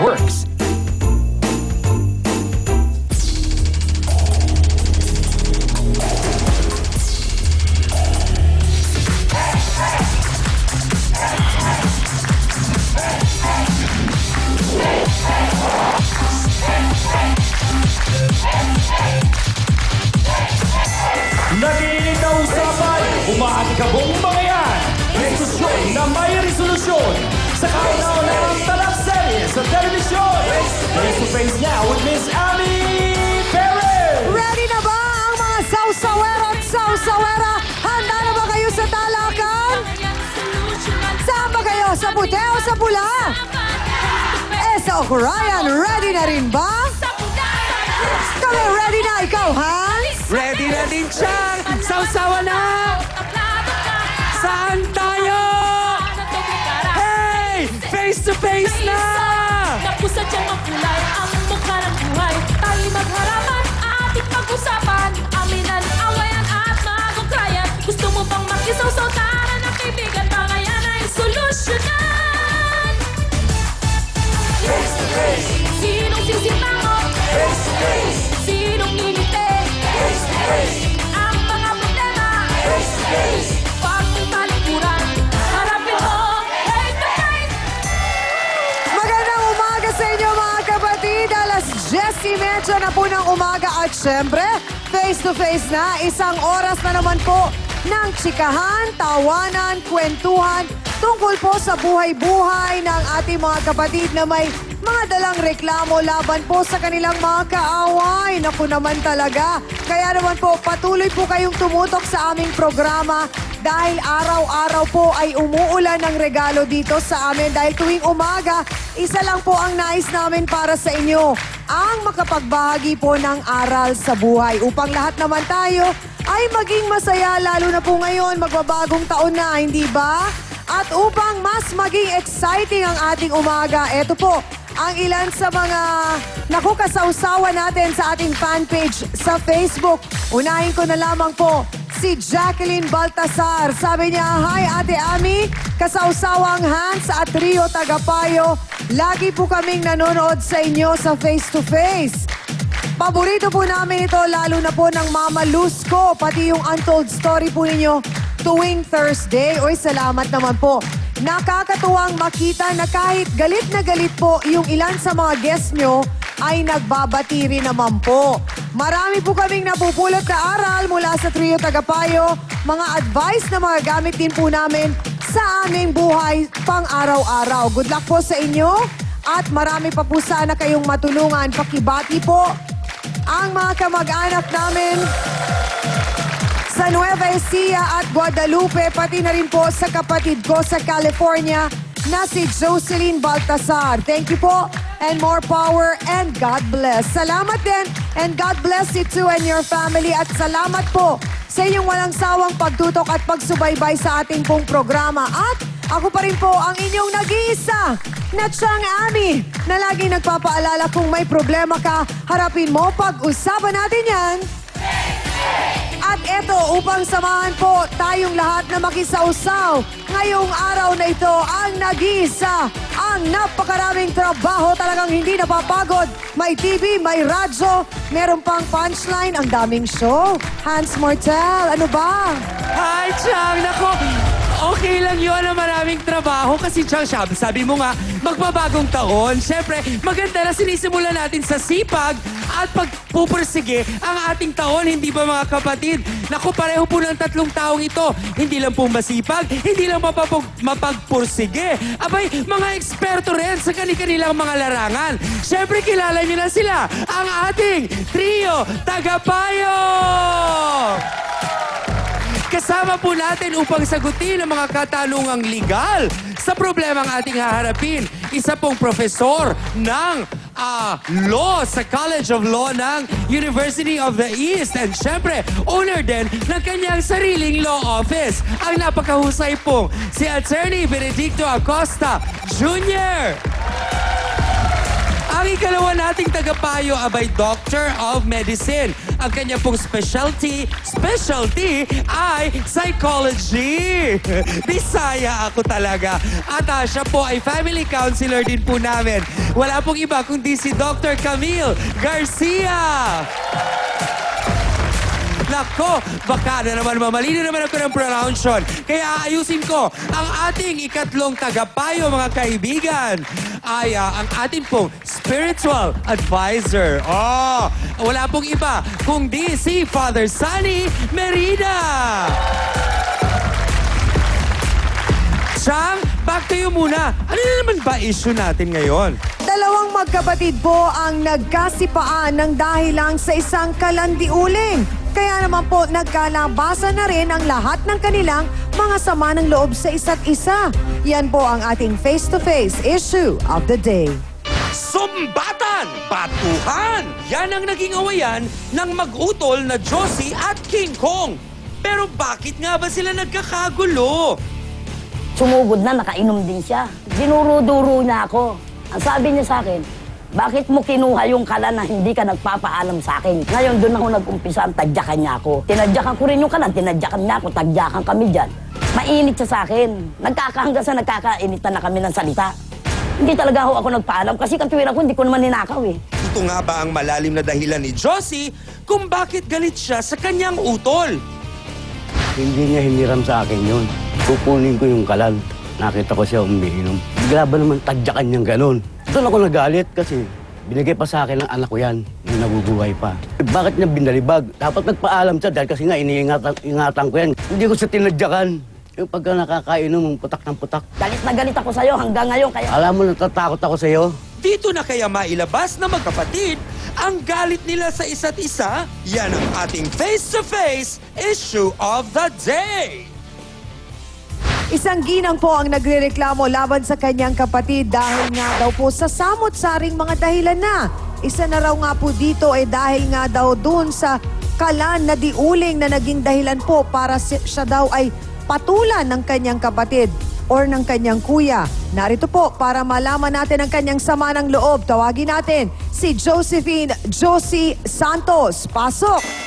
works. Nakikinig na usapan, umaatikabong mga yan. Diskusyon na may resolusyon. Sa countdown ng talakserye sa telebisyon. Face to face now with Miss Ami Perez. Ready na ba ang mga sausawero at sausawera? Handa na ba kayo sa talakan? Saan ba kayo? Sa puti o sa pula? Sa Okurayan, ready na rin ba? Kami ready na, ikaw, Hans? Ready na din siyang sausawa na! Saan tayo? Hey! Face to face na! Napusa dyan ang kulay, ang mukha ng buhay. Tayo magharapan, ating pag-usapan. Aminan, awayan at mag-ukrayan. Gusto mo bang makisaw-saw taran ng kaibigan? Mga yan ay solusyonan. Face to face. Sinong sisimangot? Face to face. Sinong ngingiti? Face to face. Ang mga problema? Face to face. Pag may talikuran, harapin mo, face to face. Magandang umaga sa inyo mga kapatid. Alas 10:30 na po ng umaga at syempre, face to face na. Isang oras na naman po ng tsikahan, tawanan, kwentuhan tungkol po sa buhay-buhay ng ating mga kapatid na may mga dalang reklamo laban po sa kanilang mga kaaway. Naku naman talaga. Kaya naman po, patuloy po kayong tumutok sa aming programa dahil araw-araw po ay umuulan ng regalo dito sa amin. Dahil tuwing umaga, isa lang po ang nais namin para sa inyo. Ang makapagbahagi po ng aral sa buhay. Upang lahat naman tayo ay maging masaya, lalo na po ngayon, magbabagong taon na, hindi ba? At upang mas maging exciting ang ating umaga, eto po, ang ilan sa mga nakukasawsawa natin sa ating fan page sa Facebook. Unahin ko na lamang po si Jacqueline Baltasar. Sabi niya, "Hi Ate Ami, kasawsawang Hans at Rio Tagapayo. Lagi po kaming nanonood sa inyo sa face to face. Paborito po namin ito, lalo na po ng Mama Luz ko, pati yung untold story po ninyo tuwing Thursday." Uy, salamat naman po. Nakakatuwang makita na kahit galit na galit po yung ilan sa mga guests nyo ay nagbabati rin naman po. Marami po kaming napupulot na aral mula sa Trio Tagapayo, mga advice na magagamit din po namin sa aming buhay pang araw-araw. Good luck po sa inyo at marami pa po sana kayong matulungan. Pakibati po ang mga kamag-anak namin sa Nueva Ecija at Guadalupe, pati na rin po sa kapatid ko sa California na si Jocelyn Baltasar. Thank you po and more power and God bless. Salamat din and God bless you too and your family at salamat po sa inyong walang sawang pagtutok at pagsubaybay sa ating pong programa. At ako pa rin po ang inyong nag-iisa na Chang Ami na laging nagpapaalala kung may problema ka, harapin mo, pag-usapan natin yan. At eto, upang samahan po tayong lahat na makisawsaw ngayong araw na ito, ang nag-iisa, ang napakaraming trabaho, talagang hindi napapagod. May TV, may radyo, meron pang punchline, ang daming show. Hans Mortel, ano ba? Hi, Chang! Nako, okay lang yun na maraming trabaho kasi Chang, sabi mo nga, magbabagong taon. Siyempre, maganda na sinisimulan natin sa sipag at pagpupursige ang ating taon, hindi ba mga kapatid? Naku, pareho po ng tatlong taong ito. Hindi lang po masipag, hindi lang mapagpursige. Abay, mga eksperto rin sa kanilang mga larangan. Siyempre, kilala niyo na sila, ang ating Trio Tagapayo! Kasama po natin upang sagutin ang mga katanungang legal sa problemang ating haharapin. Isa pong profesor ng law sa College of Law ng University of the East. And syempre, owner din ng kanyang sariling law office. Ang napakahusay pong si Attorney Benedicto Acosta Jr. Ang ikalawa nating tagapayo abay Doctor of Medicine. Ang kanya pong specialty ay psychology. Bisaya ako talaga. At siya po ay family counselor din po namin. Wala pong iba kundi si Dr. Camille Garcia. Nako, baka na naman mamali na naman ako ng pronunciation. Kaya ayusin ko ang ating ikatlong tagapayo, mga kaibigan, ay ang ating pong spiritual advisor. Wala pong iba kundi si Father Sunny Merida. Chang, back to you muna. Ano na naman ba issue natin ngayon? Dalawang magkapatid po ang nagkasipaan ng dahil lang sa isang kalandiuling. Kaya naman po nagkalabasan na rin ang lahat ng kanilang mga sama ng loob sa isa't isa. Yan po ang ating face-to-face issue of the day. Sumbatan! Batuhan! Yan ang naging awayan ng mag-utol na Josie at King Kong. Pero bakit nga ba sila nagkakagulo? Sumugod na, nakainom din siya. Dinuro-duro niya ako. Ang sabi niya sa akin, bakit mo kinuha yung kalan na hindi ka nagpapaalam sa akin? Ngayon, doon ako nag-umpisa, tadyakan niya ako. Tinadyakan ko rin yung kalan, tinadyakan niya ako, tadyakan kami dyan. Mainit siya sa akin. Nagkakahanggang sa nagkakainitan na kami ng salita. Hindi talaga ako nagpaalam kasi katwiran ko, hindi ko naman ninakaw eh. Ito nga ba ang malalim na dahilan ni Josie kung bakit galit siya sa kanyang utol? Hindi niya hiniram sa akin yun. Kukunin ko yung kalan. Nakita ko siya umiinom. Bigla ba naman tadyakan niyang ganun? Doon ako nagalit kasi binigay pa sa akin ng anak ko yan nung nabubuhay pa. Bakit niya binalibag? Dapat nagpaalam siya dahil kasi nga iniingatan ko yan. Hindi ko siya tinadyakan. Yung pagka nakakainom, putak ng putak. Galit na galit ako sa'yo hanggang ngayon. Kaya... Alam mo, natatakot ako sa'yo. Dito na kaya mailabas na magkapatid ang galit nila sa isa't isa? Yan ang ating face-to-face issue of the day. Isang ginang po ang nagrereklamo laban sa kanyang kapatid dahil nga daw po sa samot-saring mga dahilan na. Isa na raw nga po dito ay dahil nga daw dun sa kalan na diuling na naging dahilan po para siya daw ay patulan ng kanyang kapatid or ng kanyang kuya. Narito po para malaman natin ang kanyang sama ng loob. Tawagin natin si Josie Santos. Pasok!